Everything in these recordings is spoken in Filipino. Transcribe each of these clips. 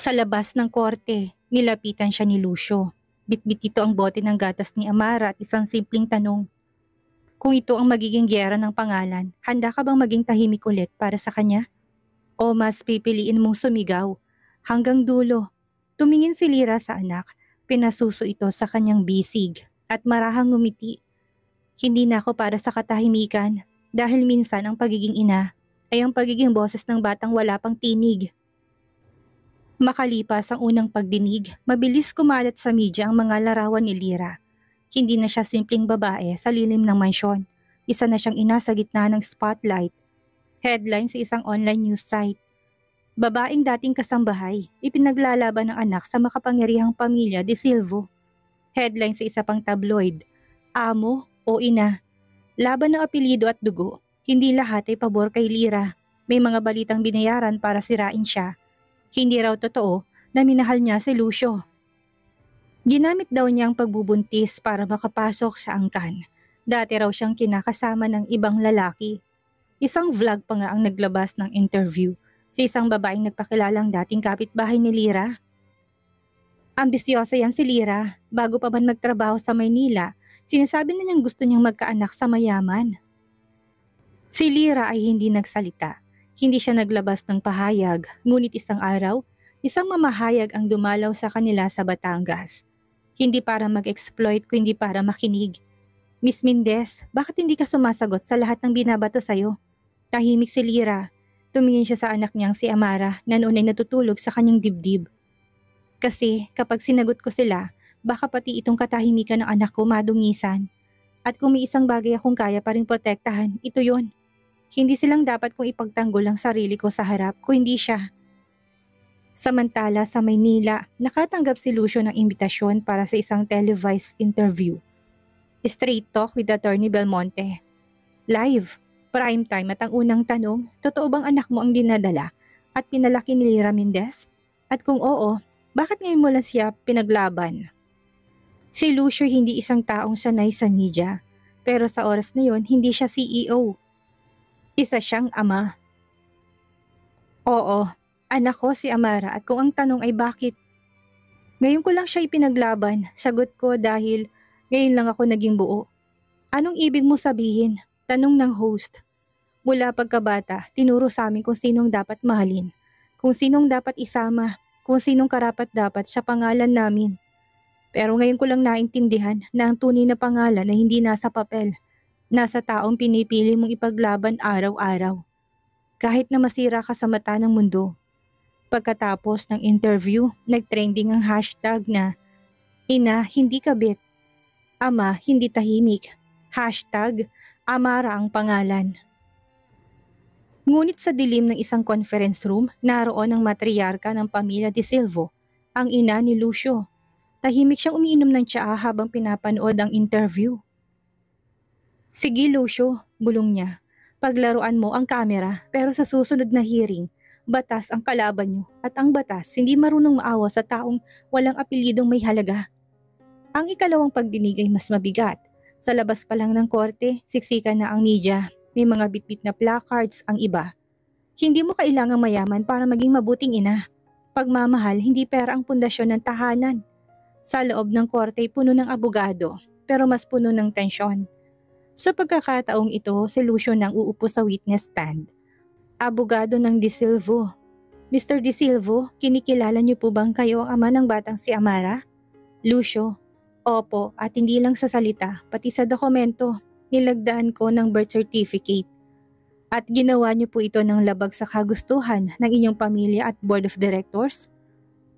Sa labas ng korte, nilapitan siya ni Lucio. Bitbit ito ang bote ng gatas ni Amara at isang simpleng tanong. Kung ito ang magiging giyera ng pangalan, handa ka bang maging tahimik ulit para sa kanya? O mas pipiliin mong sumigaw? Hanggang dulo, tumingin si Lira sa anak, pinasuso ito sa kanyang bisig at marahang ngumiti. Hindi na ako para sa katahimikan dahil minsan ang pagiging ina ay ang pagiging boses ng batang wala pang tinig. Makalipas ang unang pagdinig, mabilis kumalat sa media ang mga larawan ni Lira. Hindi na siya simpleng babae sa lilim ng mansyon. Isa na siyang ina sa gitna ng spotlight. Headline sa isang online news site. Babaeng dating kasambahay, ipinaglalaban ng anak sa makapangyarihang pamilya de Silvo. Headline sa isa pang tabloid. Amo o ina. Laban ng apelyido at dugo. Hindi lahat ay pabor kay Lira. May mga balitang binayaran para sirain siya. Hindi raw totoo na minahal niya si Lucio. Ginamit daw niya ang pagbubuntis para makapasok sa angkan. Dati raw siyang kinakasama ng ibang lalaki. Isang vlog pa nga ang naglabas ng interview sa isang babaeng nagpakilalang dating kapitbahay ni Lira. Ambisyosa yan si Lira. Bago pa man magtrabaho sa Maynila, sinasabi na niyang gusto niyang magkaanak sa mayaman. Si Lira ay hindi nagsalita. Hindi siya naglabas ng pahayag, ngunit isang araw, isang mamahayag ang dumalaw sa kanila sa Batangas. Hindi para mag-exploit kundi para makinig. Miss Mendez, bakit hindi ka sumasagot sa lahat ng binabato sa'yo? Tahimik si Lira. Tumingin siya sa anak niyang si Amara na noon ay natutulog sa kanyang dibdib. Kasi kapag sinagot ko sila, baka pati itong katahimikan ng anak ko madungisan. At kung may isang bagay akong kaya pa ring protektahan, ito yon. Hindi silang dapat kong ipagtanggol ang sarili ko sa harap kung hindi siya. Samantala sa Maynila, nakatanggap si Lucio ng imbitasyon para sa isang televised interview. Straight Talk with Attorney Belmonte. Live, prime time at ang unang tanong, totoo bang anak mo ang dinadala at pinalaki ni Lira Mendez? At kung oo, bakit ngayon mo lang siya pinaglaban? Si Lucio hindi isang taong sanay sa media, pero sa oras na yon hindi siya CEO. Isa siyang ama. Oo, anak ko si Amara at kung ang tanong ay bakit? Ngayon ko lang siya ipinaglaban, sagot ko dahil ngayon lang ako naging buo. Anong ibig mo sabihin? Tanong ng host. Mula pagkabata, tinuro sa amin kung sinong dapat mahalin, kung sinong dapat isama, kung sinong karapat-dapat sa pangalan namin. Pero ngayon ko lang naintindihan na ang tunay na pangalan ay hindi nasa papel. Nasa taong pinipili mong ipaglaban araw-araw. Kahit na masira ka sa mata ng mundo. Pagkatapos ng interview, nagtrending ang hashtag na Ina, hindi kabit. Ama, hindi tahimik. Hashtag, Amara ang pangalan. Ngunit sa dilim ng isang conference room, naroon ang matriarka ng pamilya de Silvo, ang ina ni Lucio. Tahimik siyang umiinom ng tsaa habang pinapanood ang interview. Sige Lucio, bulong niya. Paglaruan mo ang kamera pero sa susunod na hearing, batas ang kalaban niyo at ang batas hindi marunong maawa sa taong walang apelyidong may halaga. Ang ikalawang pagdinig ay mas mabigat. Sa labas pa lang ng korte, siksikan na ang media. May mga bitbit na placards ang iba. Hindi mo kailangang mayaman para maging mabuting ina. Pagmamahal, hindi pera ang pundasyon ng tahanan. Sa loob ng korte ay puno ng abogado, pero mas puno ng tensyon. Sa pagkakataong ito, si Lucio nang uupo sa witness stand. Abogado ng De Silvo. Mr. De Silvo, kinikilala niyo po bang kayo ang ama ng batang si Amara? Lucio, opo, at hindi lang sa salita, pati sa dokumento, nilagdaan ko ng birth certificate. At ginawa niyo po ito ng labag sa kagustuhan ng inyong pamilya at board of directors?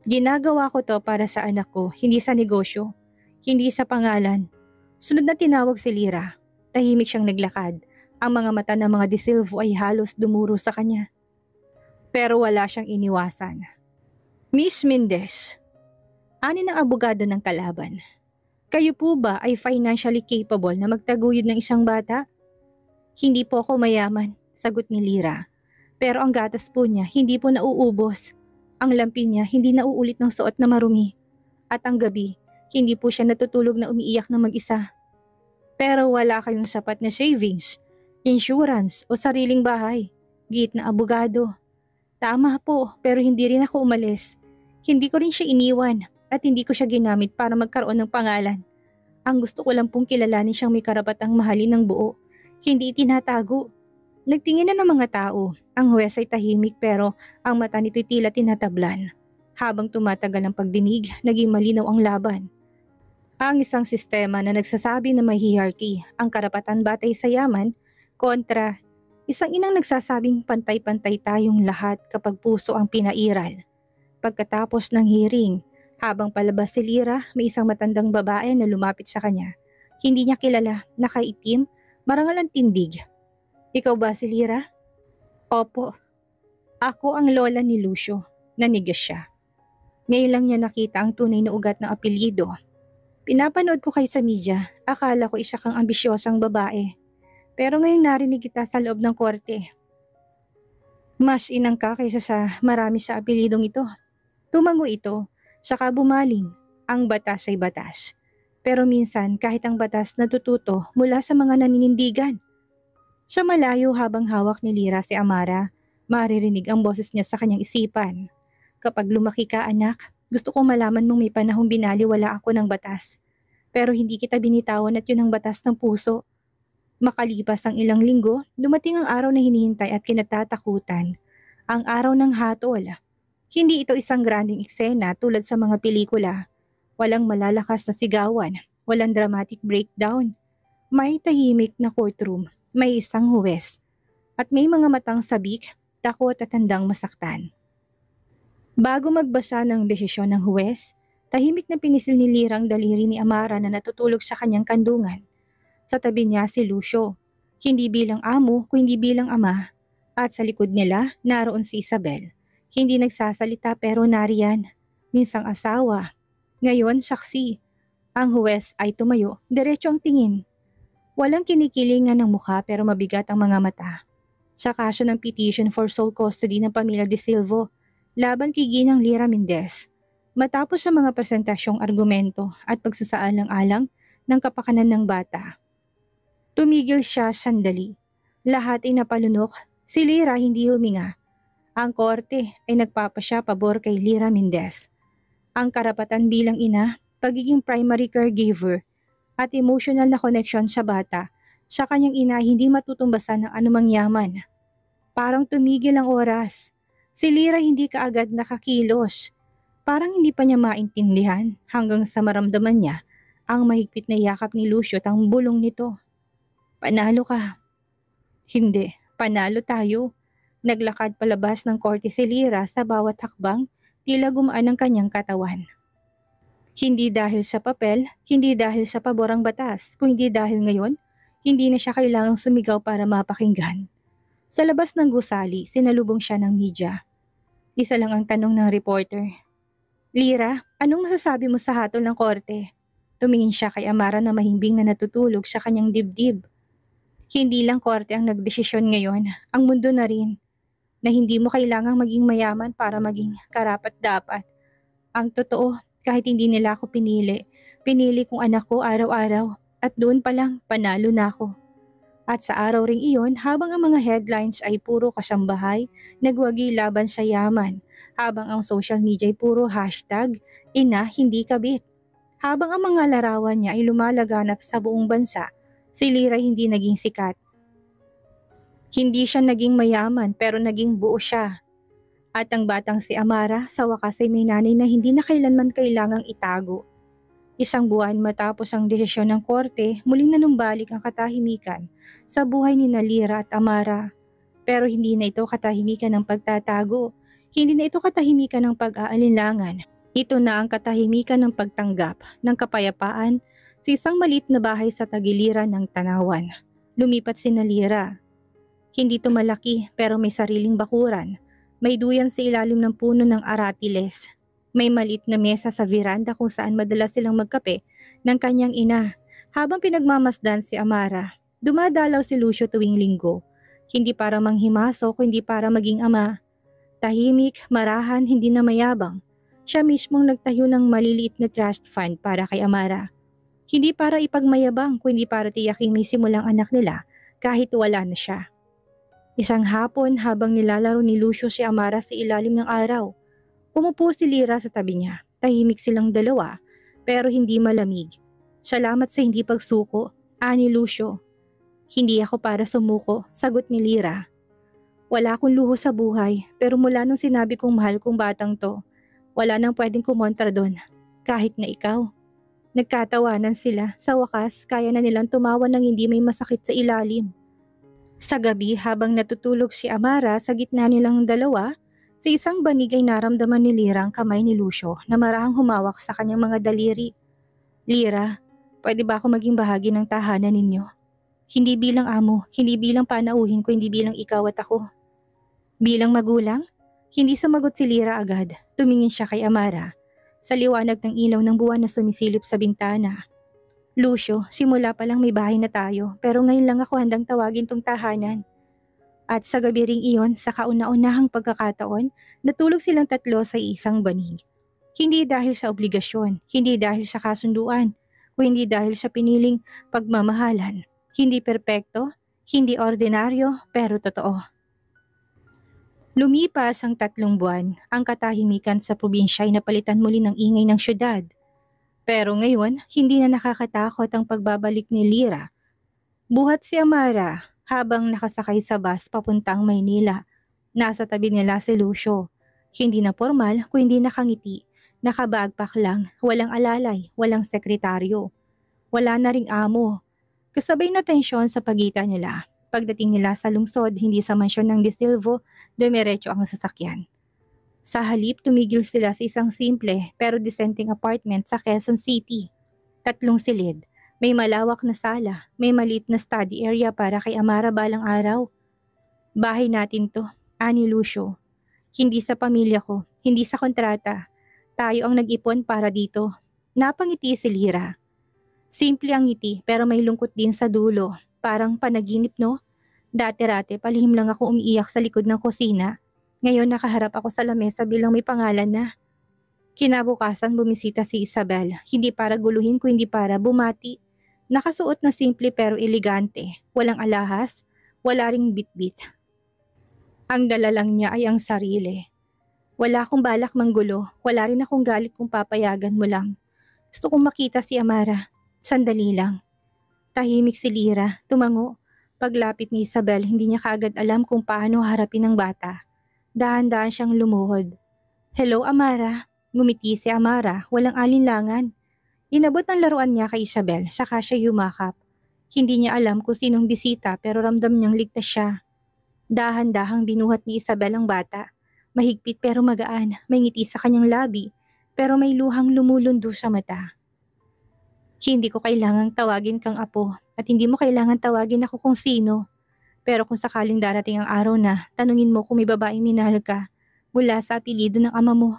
Ginagawa ko to para sa anak ko, hindi sa negosyo, hindi sa pangalan. Sunod na tinawag si Lira. Tahimik siyang naglakad. Ang mga mata ng mga De Silvo ay halos dumuro sa kanya. Pero wala siyang iniwasan. Miss Mendez, ani ng abogado ng kalaban. Kayo po ba ay financially capable na magtaguyod ng isang bata? Hindi po ako mayaman, sagot ni Lira. Pero ang gatas po niya hindi po nauubos. Ang lampi niya hindi nauulit ng suot na marumi. At ang gabi, hindi po siya natutulog na umiiyak na mag-isa. Pero wala kayong sapat na savings, insurance o sariling bahay. Git na abogado. Tama po, pero hindi rin ako umalis. Hindi ko rin siya iniwan at hindi ko siya ginamit para magkaroon ng pangalan. Ang gusto ko lang pong kilalanin siyang may karapatang mahalin ng buo, hindi itinatago. Nagtingin na ng mga tao. Ang huwes ay tahimik pero ang mata nito'y tila tinatablan. Habang tumatagal ang pagdinig, naging malinaw ang laban. Ang isang sistema na nagsasabi na may hierarchy, ang karapatan batay sa yaman, kontra isang inang nagsasabing pantay-pantay tayong lahat kapag puso ang pinairal. Pagkatapos ng hearing, habang palabas si Lyra, may isang matandang babae na lumapit sa kanya. Hindi niya kilala, nakaitim, marangal ang tindig. Ikaw ba si Lyra? Opo. Ako ang lola ni Lucio, nanigas siya. Ngayon lang niya nakita ang tunay na ugat ng apelyido. Pinapanood ko kayo sa media, akala ko isa kang ambisyosang babae. Pero ngayon narinig kita sa loob ng korte. Mas inang ka kaysa sa marami sa apelyidong ito. Tumango ito, saka bumaling. Ang batas ay batas. Pero minsan kahit ang batas natututo mula sa mga naninindigan. Sa malayo habang hawak ni Lyra si Amara, maririnig ang boses niya sa kanyang isipan. Kapag lumaki ka anak, gusto kong malaman mong may panahong binaliwala ako ng batas. Pero hindi kita binitawan at yun ang batas ng puso. Makalipas ang ilang linggo, dumating ang araw na hinihintay at kinatatakutan. Ang araw ng hatol. Hindi ito isang granding eksena tulad sa mga pelikula. Walang malalakas na sigawan, walang dramatic breakdown. May tahimik na courtroom, may isang huwes. At may mga matang sabik, takot at handang masaktan. Bago magbasa ng desisyon ng huwes, tahimik na pinisil ni Lyra ang daliri ni Amara na natutulog sa kanyang kandungan. Sa tabi niya si Lucio, hindi bilang amo kundi bilang ama. At sa likod nila, naroon si Isabel. Hindi nagsasalita pero nariyan, minsang asawa. Ngayon, saksi. Ang huwes ay tumayo, diretso ang tingin. Walang kinikilingan ng mukha pero mabigat ang mga mata. Sa kaso ng petition for sole custody ng pamilya de Silvo, laban kay Ginang Lyra Mendez. Matapos ang mga presentasyong argumento at pagsasaalang-alang ng kapakanan ng bata. Tumigil siya sandali. Lahat ay napalunok, si Lyra hindi huminga. Ang korte ay nagpapasya pabor kay Lyra Mendez. Ang karapatan bilang ina, pagiging primary caregiver, at emotional na connection sa bata, sa kanyang ina hindi matutumbasan ng anumang yaman. Parang tumigil ang oras. Si Lyra hindi kaagad nakakilos. Parang hindi pa niya maintindihan hanggang sa maramdaman niya ang mahigpit na yakap ni Lucio at ang bulong nito. Panalo ka. Hindi, panalo tayo. Naglakad palabas ng korte si Lyra sa bawat hakbang, tila gumaan ang kanyang katawan. Hindi dahil sa papel, hindi dahil sa paborang batas, kundi dahil ngayon, hindi na siya kailangang sumigaw para mapakinggan. Sa labas ng gusali, sinalubong siya ng media. Isa lang ang tanong ng reporter. Lyra, anong masasabi mo sa hatol ng korte? Tumingin siya kay Amara na mahimbing na natutulog sa kanyang dibdib. Hindi lang korte ang nagdesisyon ngayon, ang mundo na rin. Na hindi mo kailangang maging mayaman para maging karapat-dapat. Ang totoo, kahit hindi nila ako pinili kong anak ko araw-araw at doon pa lang panalo na ako. At sa araw ring iyon, habang ang mga headlines ay puro kasambahay, nagwagi laban sa yaman, habang ang social media ay puro hashtag, ina hindi kabit. Habang ang mga larawan niya ay lumalaganap sa buong bansa, si Lyra hindi naging sikat. Hindi siya naging mayaman pero naging buo siya. At ang batang si Amara sa wakas ay may nanay na hindi na kailanman kailangang itago. Isang buwan matapos ang desisyon ng korte, muling nanumbalik ang katahimikan sa buhay ni Lyra at Amara. Pero hindi na ito katahimikan ng pagtatago, hindi na ito katahimikan ng pag-aalinlangan. Ito na ang katahimikan ng pagtanggap ng kapayapaan sa isang maliit na bahay sa tagiliran ng Tanawan. Lumipat si Lyra. Hindi ito malaki pero may sariling bakuran. May duyan sa ilalim ng puno ng aratiles. May maliit na mesa sa veranda kung saan madalas silang magkape ng kanyang ina. Habang pinagmamasdan si Amara, dumadalaw si Lucio tuwing linggo. Hindi para manghimaso kundi para maging ama. Tahimik, marahan, hindi na mayabang. Siya mismong nagtayo ng maliliit na trust fund para kay Amara. Hindi para ipagmayabang kundi para tiyaking may simulang anak nila kahit wala na siya. Isang hapon habang nilalaro ni Lucio si Amara sa ilalim ng araw, Umupo si Lira sa tabi niya. Tahimik silang dalawa, pero hindi malamig. Salamat sa hindi pagsuko, ani Lucio. Hindi ako para sumuko, sagot ni Lira. Wala akong luho sa buhay, pero mula nung sinabi kong mahal kong batang to, wala nang pwedeng kumontra doon, kahit na ikaw. Nagkatawanan sila, sa wakas kaya na nilang tumawa ng hindi may masakit sa ilalim. Sa gabi habang natutulog si Amara sa gitna nilang dalawa, sa isang banig ay naramdaman ni Lira ang kamay ni Lucio na marahang humawak sa kanyang mga daliri. Lira, pwede ba ako maging bahagi ng tahanan ninyo? Hindi bilang amo, hindi bilang panauhin ko, hindi bilang ikaw at ako. Bilang magulang? Hindi sumagot si Lira agad. Tumingin siya kay Amara sa liwanag ng ilaw ng buwan na sumisilip sa bintana. Lucio, simula pa lang may bahay na tayo pero ngayon lang ako handang tawagin tong tahanan. At sa gabi ring iyon, sa kauna-unahang pagkakataon, natulog silang tatlo sa isang banig. Hindi dahil sa obligasyon, hindi dahil sa kasunduan, o hindi dahil sa piniling pagmamahalan. Hindi perpekto, hindi ordinaryo, pero totoo. Lumipas ang 3 buwan, ang katahimikan sa probinsya ay napalitan muli ng ingay ng syudad. Pero ngayon, hindi na nakakatakot ang pagbabalik ni Lira. Buhat si Amara habang nakasakay sa bus papuntang Maynila. Nasa tabi nila si Lucio. Hindi na formal, kundi nakangiti. Nakabagpak lang, walang alalay, walang sekretaryo. Wala na ring amo. Kasabay na tensyon sa pagitan nila. Pagdating nila sa lungsod, hindi sa mansyon ng De Silvo, dumiretso ang sasakyan. Sa halip, tumigil sila sa isang simple pero disenteng apartment sa Quezon City. 3 silid, may malawak na sala, may maliit na study area para kay Amara balang araw. Bahay natin to, ani Lucio. Hindi sa pamilya ko, hindi sa kontrata. Tayo ang nag-ipon para dito. Napangiti si Lira. Simple ang ngiti pero may lungkot din sa dulo. Parang panaginip, no? Dati-rate palihim lang ako umiiyak sa likod ng kusina. Ngayon nakaharap ako sa lamesa bilang may pangalan na. Kinabukasan bumisita si Isabel, hindi para guluhin kundi para bumati. Nakasuot na simple pero elegante, walang alahas, wala ring bitbit. Ang dala lang niya ay ang sarili. Wala akong balak manggulo, wala rin akong galit kung papayagan mo lang. Gusto kong makita si Amara, sandali lang. Tahimik si Lira, tumango. Paglapit ni Isabel, hindi niya kaagad alam kung paano harapin ang bata. Dahan-dahan siyang lumuhod. Hello, Amara. Ngumiti si Amara, walang alinlangan. Inabot ng laruan niya kay Isabel, saka siya yumakap. Hindi niya alam kung sinong bisita pero ramdam niyang ligtas siya. Dahan-dahang binuhat ni Isabel ang bata. Mahigpit pero magaan, may ngiti sa kanyang labi, pero may luhang lumulundo sa mata. Hindi ko kailangang tawagin kang apo at hindi mo kailangan tawagin ako kung sino. Pero kung sakaling darating ang araw na tanungin mo kung may babaeng minahal ka mula sa apelyido ng ama mo,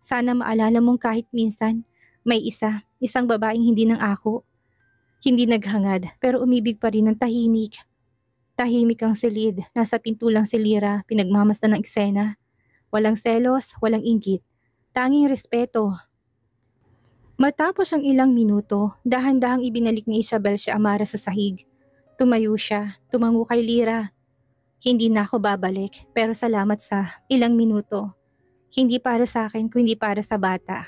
sana maalala mong kahit minsan may isang babaeng hindi ng ako. Hindi naghangad pero umibig pa rin ng tahimik. Tahimik ang silid, nasa pinto lang si Lira, pinagmamasdan ng eksena. Walang selos, walang inggit, tanging respeto. Matapos ang ilang minuto, dahan-dahang ibinalik ni Isabel si Amara sa sahig. Tumayo siya, tumango kay Lira. Hindi na ako babalik, pero salamat sa ilang minuto. Hindi para sa akin, kundi para sa bata.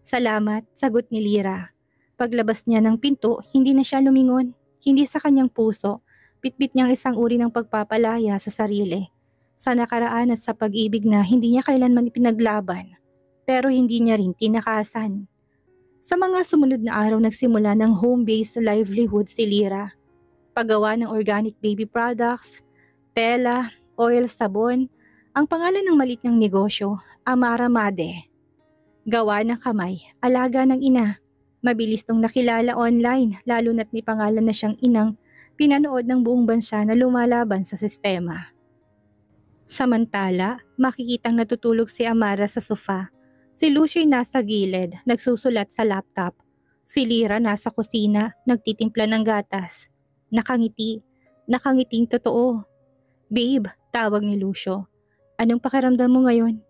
Salamat, sagot ni Lira. Paglabas niya ng pinto, hindi na siya lumingon. Hindi sa kanyang puso, bitbit niyang isang uri ng pagpapalaya sa sarili. Sa nakaraan at sa pag-ibig na hindi niya kailanman ipinaglaban, pero hindi niya rin tinakasan. Sa mga sumunod na araw nagsimula ng home-based livelihood si Lira. Paggawa ng organic baby products, tela, oil, sabon, ang pangalan ng maliit ng negosyo, Amara Made. Gawa ng kamay, alaga ng ina. Mabilis tong nakilala online lalo na't may pangalan na siyang inang pinanood ng buong bansa na lumalaban sa sistema. Samantala, makikitang natutulog si Amara sa sofa. Si Lucio'y nasa gilid, nagsusulat sa laptop. Si Lira nasa kusina, nagtitimpla ng gatas. Nakangiting totoo. Babe, tawag ni Lucio. Anong pakiramdam mo ngayon?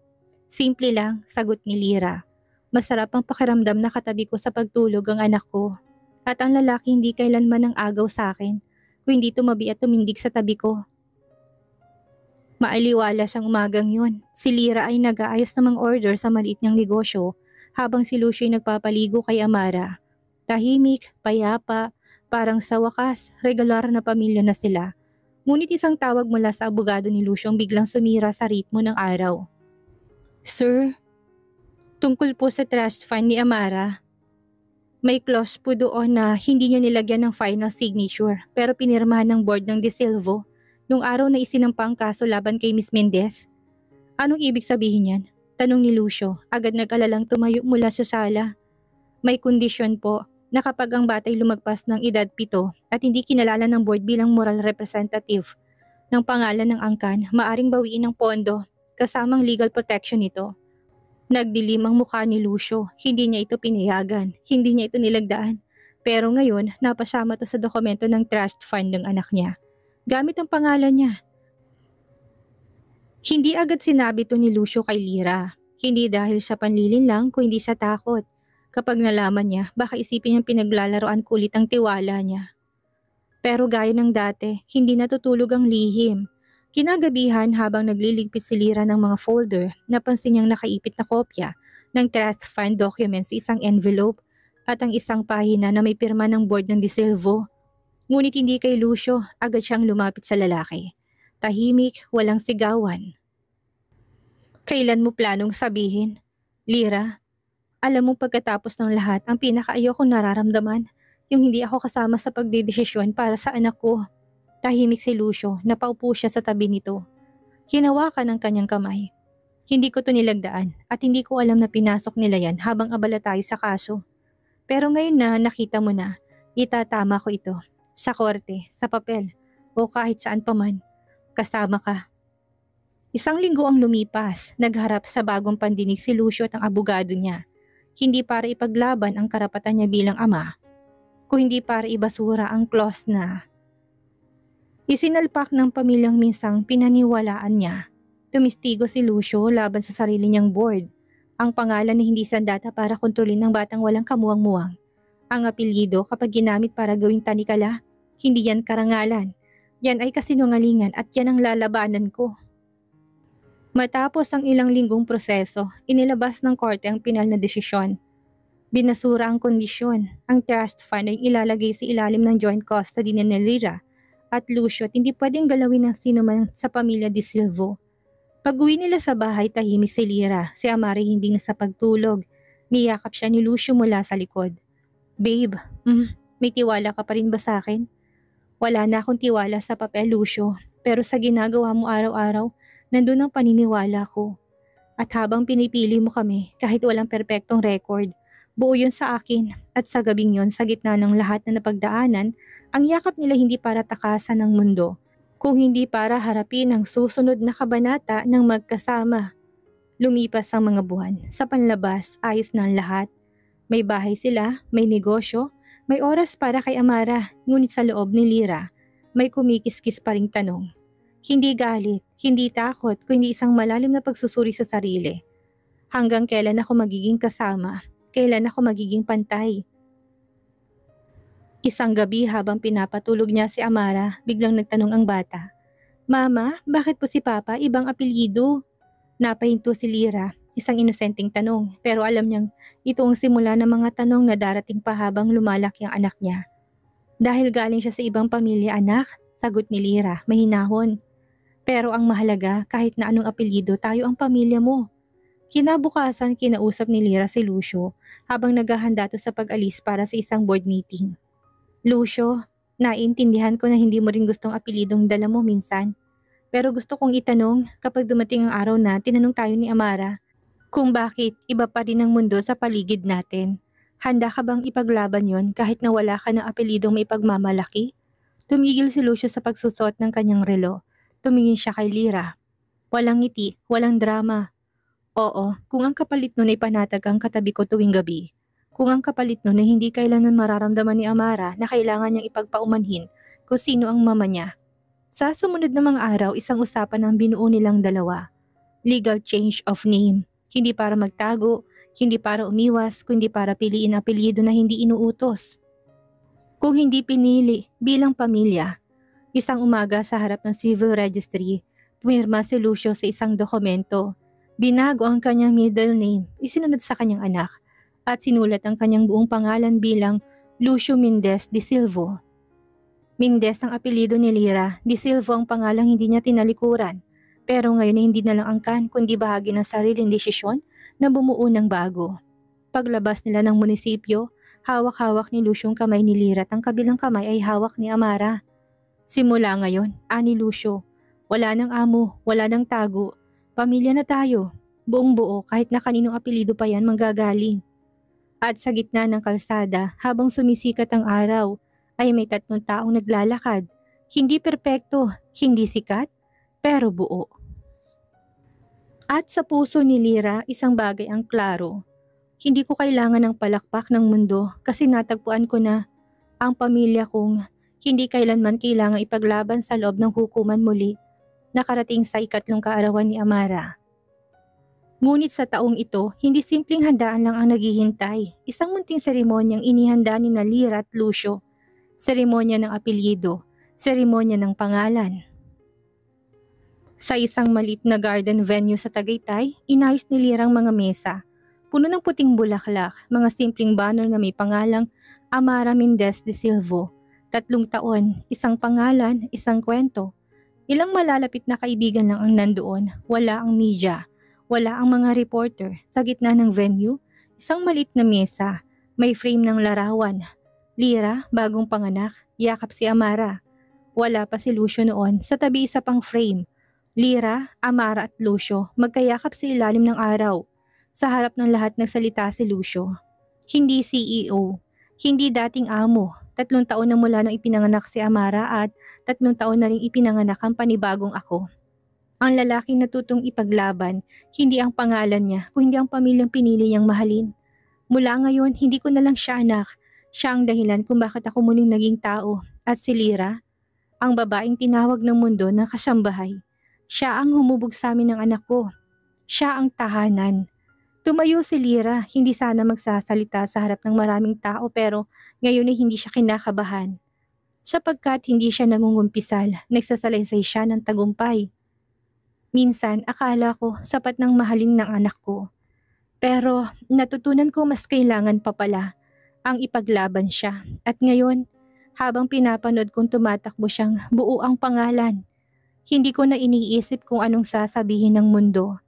Simple lang, sagot ni Lira. Masarap ang pakiramdam na katabi ko sa pagtulog ang anak ko. At ang lalaki hindi kailanman ang agaw sa akin, kung hindi tumabi at tumindig sa tabi ko. Maaliwalas ang umagang yun. Si Lyra ay nag-aayos ng mga order sa maliit niyang negosyo habang si Lucio ay nagpapaligo kay Amara. Tahimik, payapa, parang sa wakas, regular na pamilya na sila. Ngunit isang tawag mula sa abogado ni Lucio ang biglang sumira sa ritmo ng araw. Sir, tungkol po sa trust fund ni Amara. May clause po doon na hindi niyo nilagyan ng final signature pero pinirmahan ng board ng De Silvo nung araw na isinampa ang kaso laban kay Miss Mendez. Anong ibig sabihin yan? Tanong ni Lucio, agad nag-alalang tumayo mula sa sala. May kondisyon po na kapag ang batay lumagpas ng edad 7 at hindi kinalala ng board bilang moral representative ng pangalan ng angkan, maaring bawiin ng pondo kasamang legal protection nito. Nagdilim ang mukha ni Lucio, hindi niya ito pinayagan, hindi niya ito nilagdaan. Pero ngayon, napasama to sa dokumento ng trust fund ng anak niya. Gamit ang pangalan niya. Hindi agad sinabi to ni Lucio kay Lyra. Hindi dahil sa panlilin lang, kundi sa takot. Kapag nalaman niya, baka isipin niyang pinaglalaroan kulit ang tiwala niya. Pero gaya ng dati, hindi natutulog ang lihim. Kinagabihan habang nagliligpit si Lyra ng mga folder, napansin niyang nakaipit na kopya ng trust fund documents sa isang envelope at ang isang pahina na may pirma ng board ng De Silvo. Ngunit hindi kay Lucio, agad siyang lumapit sa lalaki. Tahimik, walang sigawan. Kailan mo planong sabihin? Lyra, alam mo pagkatapos ng lahat, ang pinakaayaw kong nararamdaman, yung hindi ako kasama sa pagdedesisyon para sa anak ko. Tahimik si Lucio, napaupo siya sa tabi nito. Hinawakan ang kanyang kamay. Hindi ko to nilagdaan at hindi ko alam na pinasok nila yan habang abala tayo sa kaso. Pero ngayon na nakita mo na, itatama ko ito. Sa korte, sa papel, o kahit saan pa man. Kasama ka. Isang linggo ang lumipas, nagharap sa bagong pandinig si Lucio at ang abogado niya. Hindi para ipaglaban ang karapatan niya bilang ama, kung hindi para ibasura ang clause na isinalpak ng pamilyang minsang pinaniwalaan niya. Tumistigo si Lucio laban sa sarili niyang board. Ang pangalan na hindi sandata para kontrolin ng batang walang kamuwang-muwang. Ang apelyido kapag ginamit para gawing tanikala, hindi yan karangalan. Yan ay kasinungalingan at yan ang lalabanan ko. Matapos ang ilang linggong proseso, inilabas ng korte ang pinal na desisyon. Binasura ang kondisyon. Ang trust fund ay ilalagay sa ilalim ng joint custody ni Lyra at Lucio at hindi pwedeng galawin ng sino man sa pamilya De Silvo. Pag-uwi nila sa bahay, tahimik si Lyra. Si Amara hindi na sa pagtulog. Niyakap siya ni Lucio mula sa likod. Babe, may tiwala ka pa rin ba sa akin? Wala na akong tiwala sa papel, Lucio. Pero sa ginagawa mo araw-araw, nandun ang paniniwala ko. At habang pinipili mo kami, kahit walang perpektong record, buo yun sa akin. At sa gabing yun, sa gitna ng lahat na napagdaanan, ang yakap nila hindi para takasan ng mundo, kung hindi para harapin ang susunod na kabanata ng magkasama. Lumipas ang mga buwan. Sa panlabas, ayos na ang lahat. May bahay sila, may negosyo, may oras para kay Amara, ngunit sa loob ni Lyra, may kumikiskis pa ring tanong. Hindi galit, hindi takot, kundi isang malalim na pagsusuri sa sarili. Hanggang kailan ako magiging kasama? Kailan ako magiging pantay? Isang gabi habang pinapatulog niya si Amara, biglang nagtanong ang bata. Mama, bakit po si Papa ibang apelyido? Napahinto si Lyra, isang inosenteng tanong, pero alam niyang ito ang simula ng mga tanong na darating pa habang lumalaki ang anak niya. Dahil galing siya sa ibang pamilya, anak, sagot ni Lyra, mahinahon. Pero ang mahalaga, kahit na anong apelyido, tayo ang pamilya mo. Kinabukasan, kinausap ni Lyra si Lucio habang naghahanda to sa pag-alis para sa isang board meeting. Lucio, naiintindihan ko na hindi mo rin gustong apelyidong dala mo minsan. Pero gusto kong itanong kapag dumating ang araw na tinanong tayo ni Amara kung bakit iba pa rin ang mundo sa paligid natin. Handa ka bang ipaglaban yon kahit na wala ka ng apelyidong may pagmamalaki? Tumigil si Lucio sa pagsusot ng kanyang relo. Tumingin siya kay Lyra. Walang ngiti, walang drama. Oo, kung ang kapalit nun ay panatag ang katabi ko tuwing gabi. Kung ang kapalit nun ay hindi kailanman mararamdaman ni Amara na kailangan niyang ipagpaumanhin kung sino ang mama niya. Sa sumunod na mga araw, isang usapan ang binuo nilang dalawa. Legal change of name. Hindi para magtago, hindi para umiwas, kundi para piliin apelyido na hindi inuutos. Kung hindi pinili bilang pamilya. Isang umaga sa harap ng civil registry, Pumirma si Lucio sa isang dokumento. Binago ang kanyang middle name, isinunod sa kanyang anak, at sinulat ang kanyang buong pangalan bilang Lucio Mendez de Silva. Mendez ang apelyido ni Lyra, de Silva ang pangalang hindi niya tinalikuran. Pero ngayon ay hindi na lang angkan kundi bahagi ng sariling desisyon na bumuo ng bago. Paglabas nila ng munisipyo, hawak-hawak ni Lucio ang kamay ni Lyra at ang kabilang kamay ay hawak ni Amara. Simula ngayon, ani Lucio, wala nang amo, wala nang tago. Pamilya na tayo, buong buo kahit na kaninong apelyido pa yan manggagaling. At sa gitna ng kalsada, habang sumisikat ang araw, ay may 3 taong naglalakad. Hindi perpekto, hindi sikat, pero buo. At sa puso ni Lyra, isang bagay ang klaro. Hindi ko kailangan ng palakpak ng mundo kasi natagpuan ko na ang pamilya kong hindi kailanman kailangang ipaglaban sa loob ng hukuman muli. Nakarating sa 3 kaarawan ni Amara. Ngunit sa taong ito, hindi simpleng handaan lang ang naghihintay. Isang munting seremonyang inihanda ni Lyra at Lucio. Seremonya ng apelyido, seremonya ng pangalan. Sa isang maliit na garden venue sa Tagaytay, inayos ni Lyra ang mga mesa. Puno ng puting bulaklak, mga simpleng banner na may pangalang Amara Mendez de Silva. 3 taon, isang pangalan, isang kwento. Ilang malalapit na kaibigan lang ang nandoon, wala ang media, wala ang mga reporter. Sa gitna ng venue, isang maliit na mesa, may frame ng larawan. Lyra, bagong panganak, yakap si Amara. Wala pa si Lucio noon, sa tabi isa pang frame. Lyra, Amara at Lucio, magkayakap sa ilalim ng araw. Sa harap ng lahat nagsalita si Lucio. Hindi CEO, hindi dating amo. 3 taon na mula nang ipinanganak si Amara at 3 taon na rin ipinanganak ang panibagong ako. Ang lalaking natutong ipaglaban, hindi ang pangalan niya, kundi ang pamilyang pinili niyang mahalin. Mula ngayon, hindi ko na lang siya anak. Siya ang dahilan kung bakit ako muling naging tao. At si Lyra, ang babaeng tinawag ng mundo na kasambahay. Siya ang humubog sa amin ng anak ko. Siya ang tahanan. Tumayo si Lyra, hindi sana magsasalita sa harap ng maraming tao pero ngayon ay hindi siya kinakabahan. Sapagkat hindi siya nangungumpisal, nagsasalaysay siya ng tagumpay. Minsan akala ko sapat ng mahalin ng anak ko. Pero natutunan ko mas kailangan pa pala ang ipaglaban siya. At ngayon, habang pinapanood kong tumatakbo siyang buo ang pangalan, hindi ko na iniisip kung anong sasabihin ng mundo.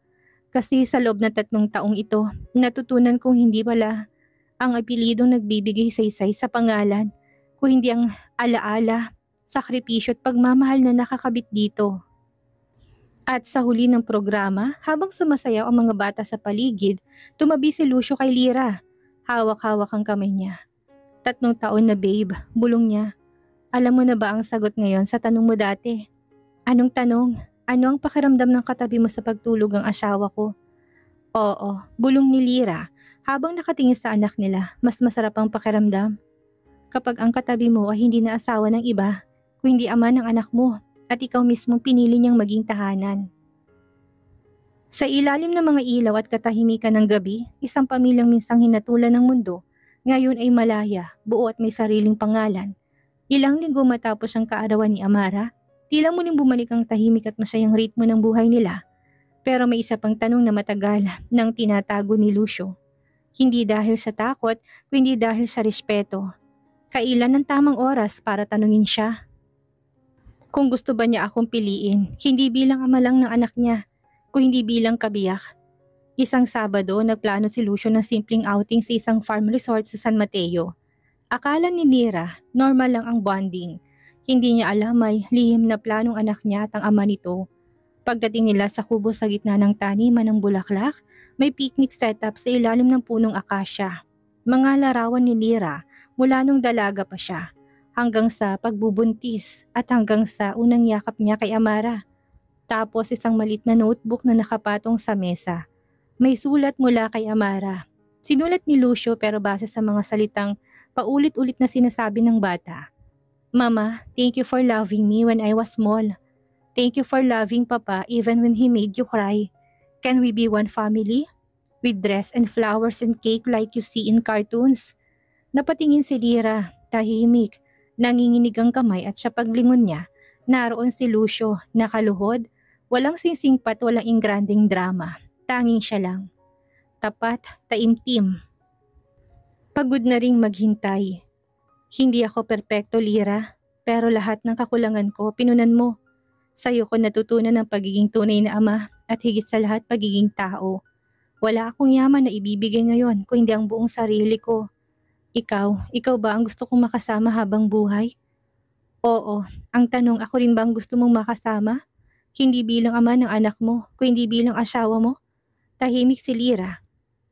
Kasi sa loob ng 3 taong ito, natutunan kong hindi pala ang apelyidong nagbibigay saysay sa pangalan, kung hindi ang alaala, sakripisyo at pagmamahal na nakakabit dito. At sa huli ng programa, habang sumasayaw ang mga bata sa paligid, tumabi si Lucio kay Lyra. Hawak-hawak ang kamay niya. 3 taon na babe, bulong niya. Alam mo na ba ang sagot ngayon sa tanong mo dati? Anong tanong? Ano ang pakiramdam ng katabi mo sa pagtulog ang asawa ko? Oo, bulong ni Lyra. Habang nakatingin sa anak nila, mas masarap ang pakiramdam. Kapag ang katabi mo ay hindi na asawa ng iba, kung hindi ama ng anak mo, at ikaw mismo pinili niyang maging tahanan. Sa ilalim ng mga ilaw at katahimikan ng gabi, isang pamilyang minsang hinatulan ng mundo, ngayon ay malaya, buo at may sariling pangalan. Ilang linggo matapos ang kaarawan ni Amara, tila muling bumalik ang tahimik at masayang ritmo ng buhay nila. Pero may isa pang tanong na matagal nang tinatago ni Lucio. Hindi dahil sa takot, kundi dahil sa respeto. Kailan ang tamang oras para tanungin siya? Kung gusto ba niya akong piliin, hindi bilang ama lang ng anak niya, kung hindi bilang kabiyak. Isang Sabado, nagplano si Lucio ng simpleng outing sa isang farm resort sa San Mateo. Akala ni Lyra, normal lang ang bonding. Hindi niya alam may lihim na planong anak niya at ang ama nito. Pagdating nila sa kubo sa gitna ng taniman ng bulaklak, may picnic setup sa ilalim ng punong akasya. Mga larawan ni Lyra mula nung dalaga pa siya, hanggang sa pagbubuntis at hanggang sa unang yakap niya kay Amara. Tapos isang malit na notebook na nakapatong sa mesa. May sulat mula kay Amara. Sinulat ni Lucio pero base sa mga salitang paulit-ulit na sinasabi ng bata. Mama, thank you for loving me when I was small. Thank you for loving Papa even when he made you cry. Can we be one family? With dress and flowers and cake like you see in cartoons. Napatingin si Lyra, tahimik, nanginginig ang kamay at sa paglingon niya, naroon si Lucio, nakaluhod, Walang singsingpat, walang ingranding drama. Tanging siya lang. Tapat, taimtim. Pagod na ring maghintay. Hindi ako perpekto, Lira, pero lahat ng kakulangan ko pinunan mo. Sa'yo ko natutunan ang pagiging tunay na ama at higit sa lahat pagiging tao. Wala akong yaman na ibibigay ngayon kung hindi ang buong sarili ko. Ikaw ba ang gusto kong makasama habang buhay? Oo, ang tanong, ako rin ba ang gusto mong makasama? Hindi bilang ama ng anak mo, kung hindi bilang asawa mo? Tahimik si Lira.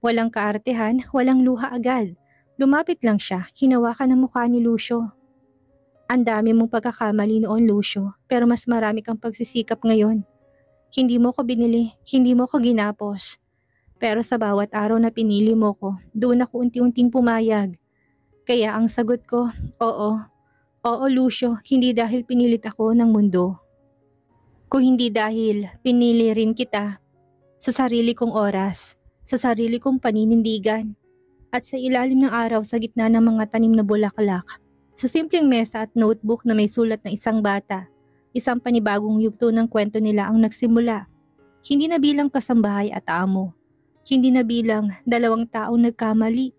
Walang kaartehan, walang luha agad. Lumapit lang siya, hinawakan ang mukha ni Lucio. Ang dami mong pagkakamali noon, Lucio, pero mas marami kang pagsisikap ngayon. Hindi mo ko binili, hindi mo ko ginapos. Pero sa bawat araw na pinili mo ko, doon ako unti-unting pumayag. Kaya ang sagot ko, oo. Oo, Lucio, hindi dahil pinilit ako ng mundo. Kung hindi dahil pinili rin kita sa sarili kong oras, sa sarili kong paninindigan, at sa ilalim ng araw sa gitna ng mga tanim na bulaklak, sa simpleng mesa at notebook na may sulat ng isang bata, isang panibagong yugto ng kwento nila ang nagsimula. Hindi na bilang kasambahay at amo, hindi na bilang dalawang taong nagkamali,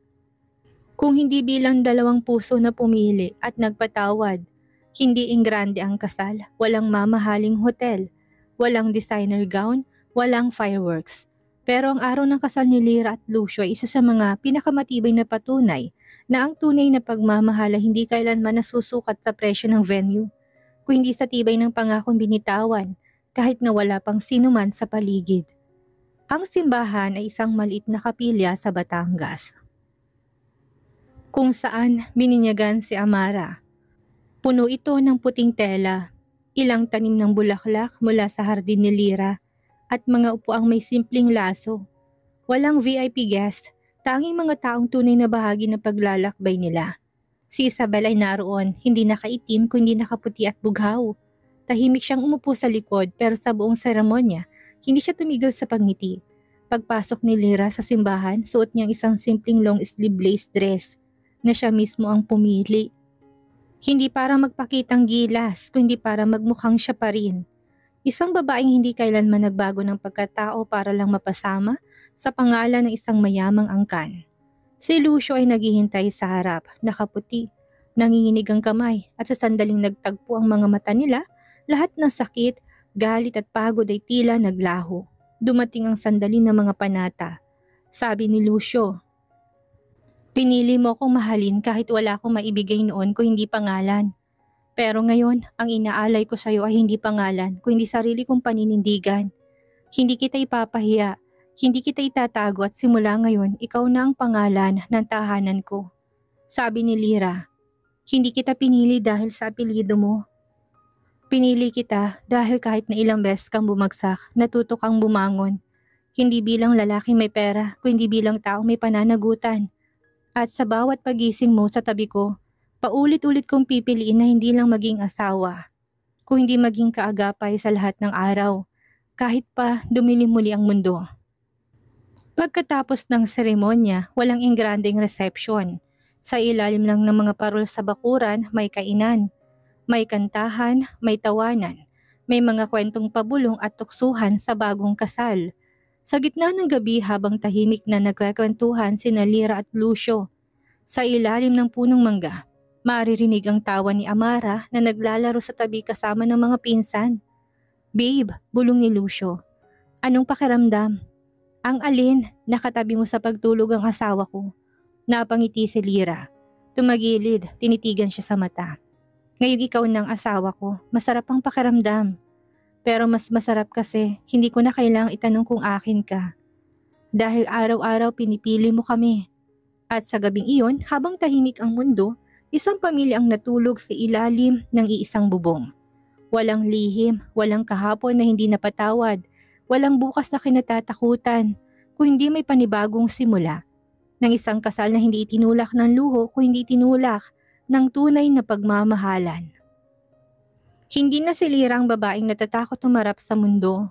kung hindi bilang dalawang puso na pumili at nagpatawad. Hindi ingrande ang kasal, walang mamahaling hotel, walang designer gown, walang fireworks. Pero ang araw ng kasal ni Lira at Lucio ay isa sa mga pinakamatibay na patunay na ang tunay na pagmamahala hindi kailanman nasusukat sa presyo ng venue, kung hindi sa tibay ng pangakong binitawan kahit na wala pang sinuman sa paligid. Ang simbahan ay isang maliit na kapilya sa Batangas, kung saan bininyagan si Amara. Puno ito ng puting tela, ilang tanim ng bulaklak mula sa hardin ni Lira, at mga upuang may simpleng laso. Walang VIP guest, tanging mga taong tunay na bahagi ng paglalakbay nila. Si Isabel ay naroon, hindi nakaitim kundi nakaputi at bughaw. Tahimik siyang umupo sa likod, pero sa buong seremonya, hindi siya tumigil sa pagngiti. Pagpasok ni Lira sa simbahan, suot niyang isang simpleng long sleeve lace dress na siya mismo ang pumili. Hindi para magpakitang gilas, kundi para magmukhang siya pa rin. Isang babaeng hindi kailanman nagbago ng pagkatao para lang mapasama sa pangalan ng isang mayamang angkan. Si Lucio ay naghihintay sa harap, nakaputi, nanginginig ang kamay, at sa sandaling nagtagpo ang mga mata nila, lahat ng sakit, galit at pagod ay tila naglaho. Dumating ang sandali ng mga panata. Sabi ni Lucio, "Pinili mo akong mahalin kahit wala akong maibigay noon kung hindi pangalan. Pero ngayon, ang inaalay ko sa iyo ay hindi pangalan, kundi sarili kong paninindigan. Hindi kita ipapahiya, hindi kita itatago at simula ngayon, ikaw na ang pangalan ng tahanan ko." Sabi ni Lira, "Hindi kita pinili dahil sa apelyido mo. Pinili kita dahil kahit na ilang beses kang bumagsak, natuto kang bumangon. Hindi bilang lalaking may pera, kundi bilang taong may pananagutan. At sa bawat pagising mo sa tabi ko, paulit-ulit kong pipiliin na hindi lang maging asawa, kung hindi maging kaagapay sa lahat ng araw, kahit pa dumilim muli ang mundo." Pagkatapos ng seremonya, walang ingranding reception. Sa ilalim lang ng mga parol sa bakuran, may kainan, may kantahan, may tawanan, may mga kwentong pabulong at tuksuhan sa bagong kasal. Sa gitna ng gabi habang tahimik na nagkakwentuhan sina Lira at Lucio, sa ilalim ng punong mangga, maririnig ang tawa ni Amara na naglalaro sa tabi kasama ng mga pinsan. "Babe," bulong ni Lucio, "anong pakiramdam?" "Ang alin? Nakatabi mo sa pagtulog ang asawa ko." Napangiti si Lira. Tumagilid, tinitigan siya sa mata. "Ngayon ikaw ng asawa ko, masarap ang pakiramdam. Pero mas masarap kasi hindi ko na kailangang itanong kung akin ka. Dahil araw-araw pinipili mo kami." At sa gabing iyon, habang tahimik ang mundo, isang pamilya ang natulog sa ilalim ng iisang bubong. Walang lihim, walang kahapon na hindi napatawad, walang bukas na kinatatakutan, kung hindi may panibagong simula. Ng isang kasal na hindi itinulak ng luho, kung hindi itinulak ng tunay na pagmamahalan. Hindi na si Lira ang babaeng natatakot tumarap sa mundo.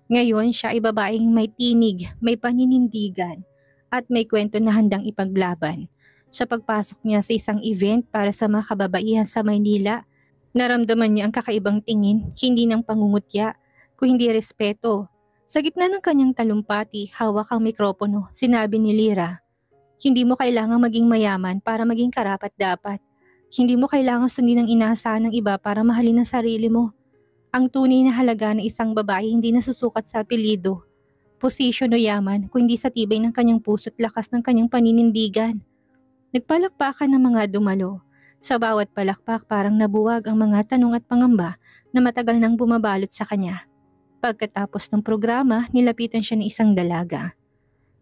Ngayon siya ay babaeng may tinig, may paninindigan, at may kwento na handang ipaglaban. Sa pagpasok niya sa isang event para sa mga kababaihan sa Maynila, naramdaman niya ang kakaibang tingin, hindi ng pangungutya, kung hindi respeto. Sa gitna ng kanyang talumpati, hawak ang mikropono, sinabi ni Lyra, "Hindi mo kailangang maging mayaman para maging karapat-dapat. Hindi mo kailangang sundin ang inaasahan ng iba para mahalin ang sarili mo. Ang tunay na halaga ng isang babae hindi nasusukat sa apelyido, posisyon o yaman, kung hindi sa tibay ng kanyang puso't lakas ng kanyang paninindigan." Nagpalakpakan ng mga dumalo. Sa bawat palakpak parang nabuwag ang mga tanong at pangamba na matagal nang bumabalot sa kanya. Pagkatapos ng programa, nilapitan siya ng isang dalaga.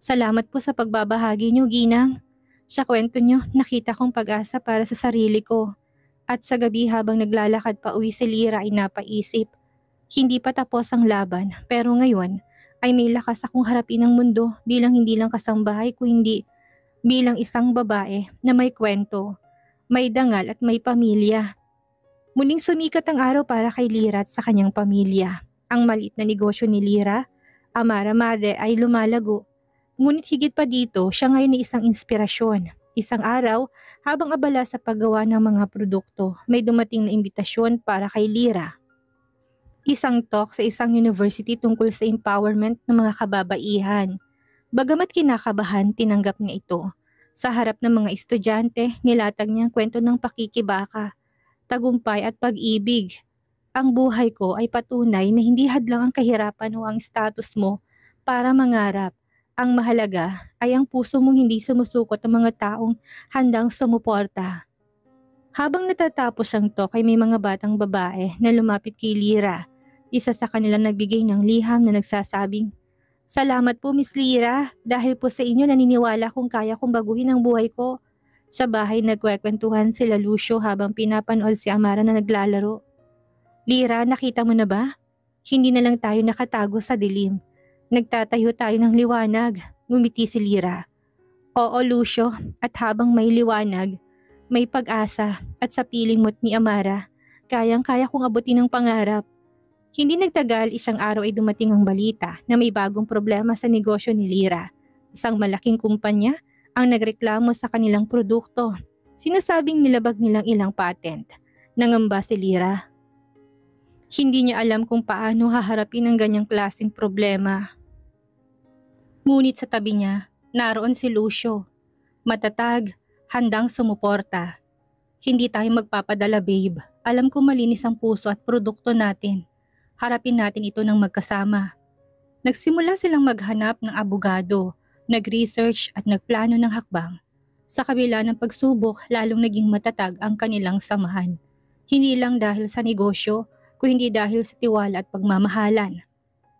"Salamat po sa pagbabahagi niyo, Ginang. Sa kwento niyo, nakita kong pag-asa para sa sarili ko." At sa gabi habang naglalakad pa uwi si Lyra ay napaisip. Hindi pa tapos ang laban, pero ngayon ay may lakas akong harapin ang mundo bilang hindi lang kasambahay kundi bilang isang babae na may kwento, may dangal at may pamilya. Muling sumikat ang araw para kay Lyra at sa kanyang pamilya. Ang maliit na negosyo ni Lyra, Amara Made, ay lumalago. Ngunit higit pa dito, siya ngayon ay isang inspirasyon. Isang araw, habang abala sa paggawa ng mga produkto, may dumating na imbitasyon para kay Lyra. Isang talk sa isang university tungkol sa empowerment ng mga kababaihan. Bagamat kinakabahan, tinanggap niya ito. Sa harap ng mga estudyante, nilatag niya ang kwento ng pakikibaka, tagumpay at pag-ibig. "Ang buhay ko ay patunay na hindi hadlang ang kahirapan o ang status mo para mangarap. Ang mahalaga ay ang puso mong hindi sumusukot ng mga taong handang sumuporta." Habang natatapos ang talk ay may mga batang babae na lumapit kay Lyra. Isa sa kanila nagbigay ng liham na nagsasabing, "Salamat po, Miss Lyra. Dahil po sa inyo naniniwala kung kaya kong baguhin ang buhay ko." Sa bahay nagkwekwentuhan sila Lucio habang pinapanood si Amara na naglalaro. "Lyra, nakita mo na ba? Hindi na lang tayo nakatago sa dilim. Nagtatayo tayo ng liwanag." Ngumiti si Lyra. "Oo, Lucio, at habang may liwanag, may pag-asa, at sa piling mo't ni Amara, kayang-kaya kong abutin ang pangarap." Hindi nagtagal, isang araw ay dumating ang balita na may bagong problema sa negosyo ni Lyra. Isang malaking kumpanya ang nagreklamo sa kanilang produkto. Sinasabing nilabag nilang ilang patent. Nangamba si Lyra. Hindi niya alam kung paano haharapin ang ganyang klaseng problema. Ngunit sa tabi niya, naroon si Lucio. Matatag, handang sumuporta. "Hindi tayo magpapadala, babe. Alam ko malinis ang puso at produkto natin. Harapin natin ito ng magkasama." Nagsimula silang maghanap ng abogado, nag-research at nagplano ng hakbang. Sa kabila ng pagsubok, lalong naging matatag ang kanilang samahan. Hindi lang dahil sa negosyo, kundi dahil sa tiwala at pagmamahalan.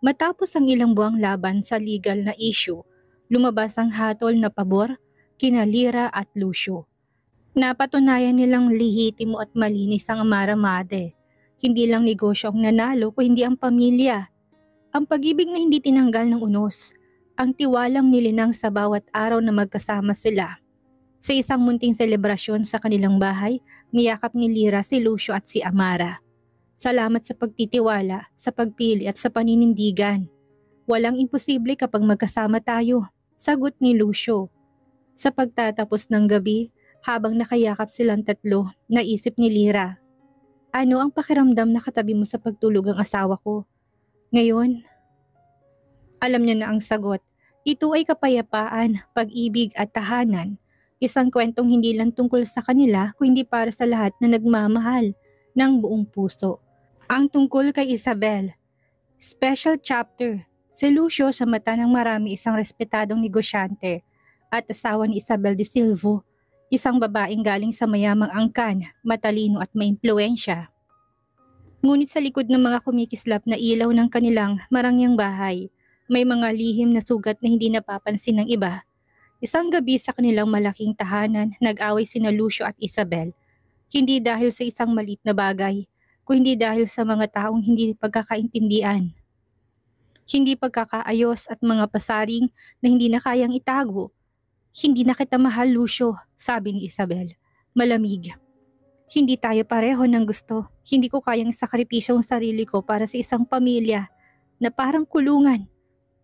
Matapos ang ilang buwang laban sa legal na issue, lumabas ang hatol na pabor kina Lyra at Lucio. Napatunayan nilang lihitimo at malinis ang Amara Made. Hindi lang negosyo ang nanalo kundi ang pamilya. Ang pag-ibig na hindi tinanggal ng unos. Ang tiwalang nilinang sa bawat araw na magkasama sila. Sa isang munting selebrasyon sa kanilang bahay, niyakap ni Lyra si Lucio at si Amara. "Salamat sa pagtitiwala, sa pagpili at sa paninindigan. Walang imposible kapag magkasama tayo," sagot ni Lucio. Sa pagtatapos ng gabi, habang nakayakap silang tatlo, naisip ni Lyra, "Ano ang pakiramdam na katabi mo sa pagtulog ang asawa ko?" Ngayon, alam niya na ang sagot. Ito ay kapayapaan, pag-ibig at tahanan. Isang kwentong hindi lang tungkol sa kanila kundi para sa lahat na nagmamahal ng buong puso. Ang tungkol kay Isabel. Special chapter. Si Lucio, sa mata ng marami, isang respetadong negosyante at asawa ni Isabel de Silvo, isang babaeng galing sa mayamang angkan, matalino at maimpluwensya. Ngunit sa likod ng mga kumikislap na ilaw ng kanilang marangyang bahay, may mga lihim na sugat na hindi napapansin ng iba. Isang gabi sa kanilang malaking tahanan, nag-away sina Lucio at Isabel. Hindi dahil sa isang maliit na bagay, kundi dahil sa mga taong hindi pagkakaintindihan. Hindi pagkakaayos at mga pasaring na hindi na kayang itago. "Hindi na kita mahal, Lucio," sabi ni Isabel. Malamig. "Hindi tayo pareho ng gusto. Hindi ko kayang sakripisyo ang sarili ko para sa isang pamilya na parang kulungan.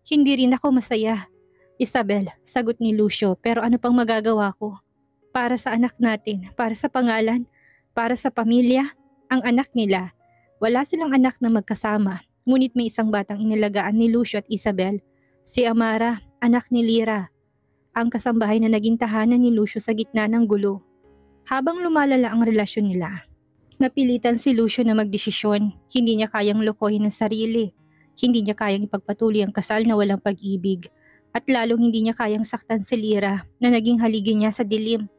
Hindi rin ako masaya." "Isabel," sagot ni Lucio, "pero ano pang magagawa ko? Para sa anak natin, para sa pangalan, para sa pamilya, ang anak nila. Wala silang anak na magkasama. ngunit may isang batang inalagaan ni Lucio at Isabel, si Amara, anak ni Lyra, ang kasambahay na naging tahanan ni Lucio sa gitna ng gulo. Habang lumalala ang relasyon nila, napilitan si Lucio na magdesisyon. Hindi niya kayang lokohin ang sarili. Hindi niya kayang ipagpatuloy ang kasal na walang pag-ibig. At lalong hindi niya kayang saktan si Lyra na naging haligi niya sa dilim.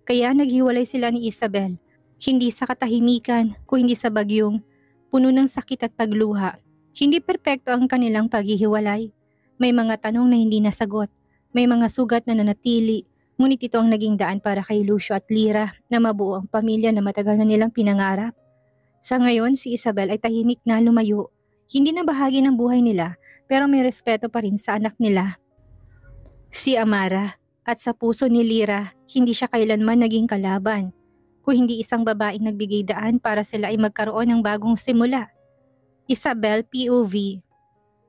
Kaya naghiwalay sila ni Isabel. Hindi sa katahimikan, kundi sa bagyong puno ng sakit at pagluha. Hindi perpekto ang kanilang paghihiwalay. May mga tanong na hindi nasagot. May mga sugat na nanatili. Ngunit ito ang naging daan para kay Lucio at Lyra na mabuo ang pamilya na matagal na nilang pinangarap. Sa ngayon, si Isabel ay tahimik na lumayo. Hindi na bahagi ng buhay nila, pero may respeto pa rin sa anak nila, si Amara. At sa puso ni Lyra, hindi siya kailanman naging kalaban, kung hindi isang babaeng nagbigay daan para sila ay magkaroon ng bagong simula. Isabel POV.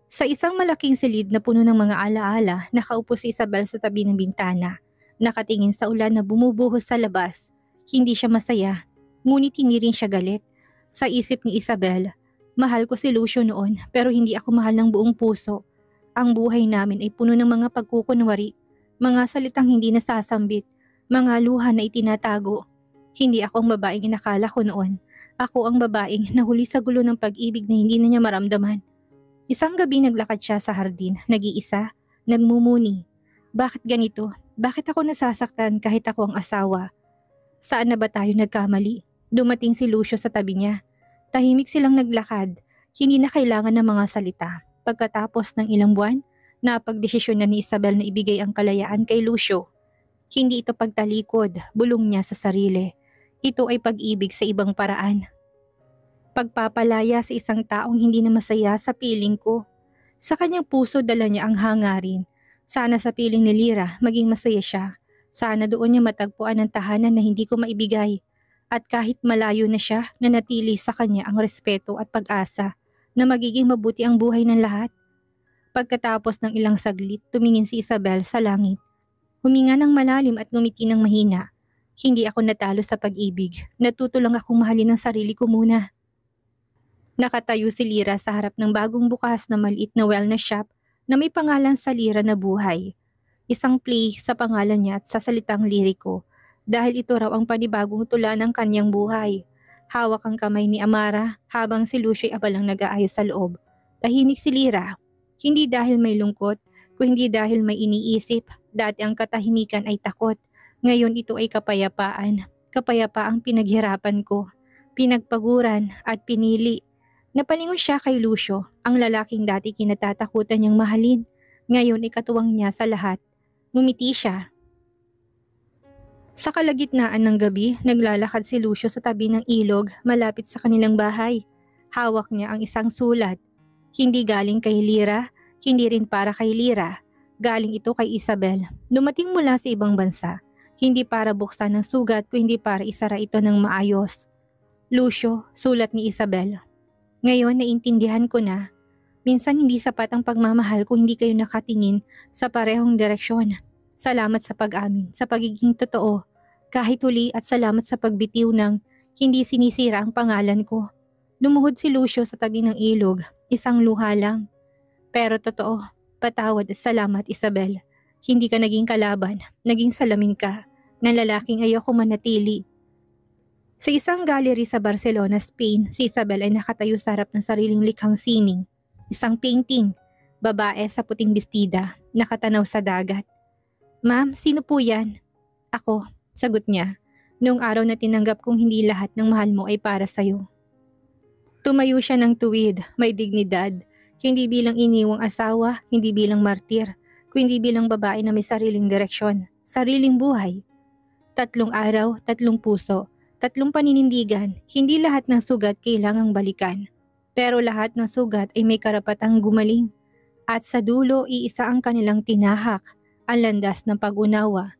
Sa isang malaking silid na puno ng mga alaala, nakaupo si Isabel sa tabi ng bintana. Nakatingin sa ulan na bumubuhos sa labas. Hindi siya masaya, ngunit hindi rin siya galit. Sa isip ni Isabel, mahal ko si Lucio noon pero hindi ako mahal ng buong puso. Ang buhay namin ay puno ng mga pagkukunwari, mga salitang hindi nasasambit, mga luha na itinatago. Hindi ako ang babaeng inakala ko noon. Ako ang babaeng nahuli sa gulo ng pag-ibig na hindi na niya maramdaman. Isang gabi naglakad siya sa hardin, nag-iisa, nagmumuni. Bakit ganito? Bakit ako nasasaktan kahit ako ang asawa? Saan na ba tayo nagkamali? Dumating si Lucio sa tabi niya. Tahimik silang naglakad, hindi na kailangan ng mga salita. Pagkatapos ng ilang buwan, napagdesisyon na ni Isabel na ibigay ang kalayaan kay Lucio. Hindi ito pagtalikod, bulong niya sa sarili. Ito ay pag-ibig sa ibang paraan. Pagpapalaya sa isang taong hindi na masaya sa piling ko. Sa kanyang puso dala niya ang hangarin. Sana sa piling ni Lyra maging masaya siya. Sana doon niya matagpuan ang tahanan na hindi ko maibigay. At kahit malayo na siya, nanatili sa kanya ang respeto at pag-asa na magiging mabuti ang buhay ng lahat. Pagkatapos ng ilang saglit, tumingin si Isabel sa langit. Huminga ng malalim at ngumiti ng mahina. Hindi ako natalo sa pag-ibig. Natuto lang akong mahalin ang sarili ko muna. Nakatayo si Lyra sa harap ng bagong bukas na maliit na wellness shop na may pangalan sa Lyra na buhay. Isang play sa pangalan niya at sa salitang liriko dahil ito raw ang panibagong tula ng kanyang buhay. Hawak ang kamay ni Amara habang si Lucio ay abalang nag-aayos sa loob. Tahimik si Lyra. Hindi dahil may lungkot, kung hindi dahil may iniisip. Dati ang katahimikan ay takot. Ngayon ito ay kapayapaan. Kapayapaang pinaghirapan ko, pinagpaguran at pinili. Napalingon siya kay Lucio, ang lalaking dati kinatatakutan niyang mahalin. Ngayon ay katuwang niya sa lahat. Ngumiti siya. Sa kalagitnaan ng gabi, naglalakad si Lucio sa tabi ng ilog malapit sa kanilang bahay. Hawak niya ang isang sulat. Hindi galing kay Lyra, hindi rin para kay Lyra. Galing ito kay Isabel. Dumating mula sa ibang bansa. Hindi para buksan ng sugat kundi para isara ito ng maayos. Lucio, sulat ni Isabel. Ngayon naintindihan ko na. Minsan hindi sapat ang pagmamahal kung hindi kayo nakatingin sa parehong direksyon. Salamat sa pag-amin, sa pagiging totoo. Kahit huli at salamat sa pagbitiw ng hindi sinisira ang pangalan ko. Lumuhod si Lucio sa tabi ng ilog, isang luha lang. Pero totoo, patawad at salamat Isabel. Hindi ka naging kalaban, naging salamin ka, ng lalaking ayoko manatili. Sa isang gallery sa Barcelona, Spain, si Isabel ay nakatayo sa harap ng sariling likhang sining. Isang painting, babae sa puting bestida, nakatanaw sa dagat. Ma'am, sino po yan? Ako, sagot niya, noong araw na tinanggap kong hindi lahat ng mahal mo ay para sa'yo. Tumayo siya ng tuwid, may dignidad, hindi bilang iniwang asawa, hindi bilang martir, kundi bilang babae na may sariling direksyon, sariling buhay. 3 araw, 3 puso, 3 paninindigan, hindi lahat ng sugat kailangang balikan. Pero lahat ng sugat ay may karapatang gumaling. At sa dulo, iisa ang kanilang tinahak, ang landas ng pag-unawa.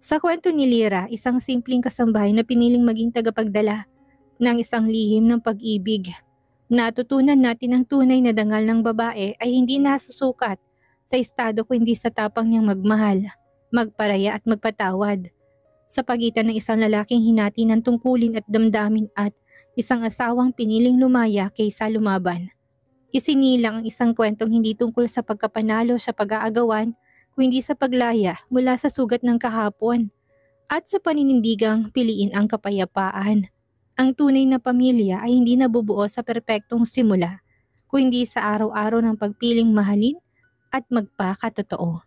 Sa kwento ni Lyra, isang simpleng kasambahay na piniling maging tagapagdala ng isang lihim ng pag-ibig. Natutunan natin ang tunay na dangal ng babae ay hindi nasusukat sa estado kundi sa tapang niyang magmahal, magparaya at magpatawad. Sa pagitan ng isang lalaking hinati ng tungkulin at damdamin at isang asawang piniling lumaya kaysa lumaban. Isinilang ang isang kwentong hindi tungkol sa pagkapanalo sa pag-aagawan, kundi sa paglaya mula sa sugat ng kahapon at sa paninindigang piliin ang kapayapaan. Ang tunay na pamilya ay hindi nabubuo sa perpektong simula, kundi sa araw-araw ng pagpiling mahalin at magpakatotoo.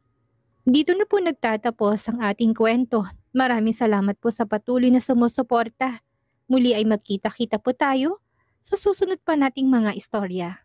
Dito na po nagtatapos ang ating kwento. Maraming salamat po sa patuloy na sumusuporta. Muli ay magkita-kita po tayo sa susunod pa nating mga istorya.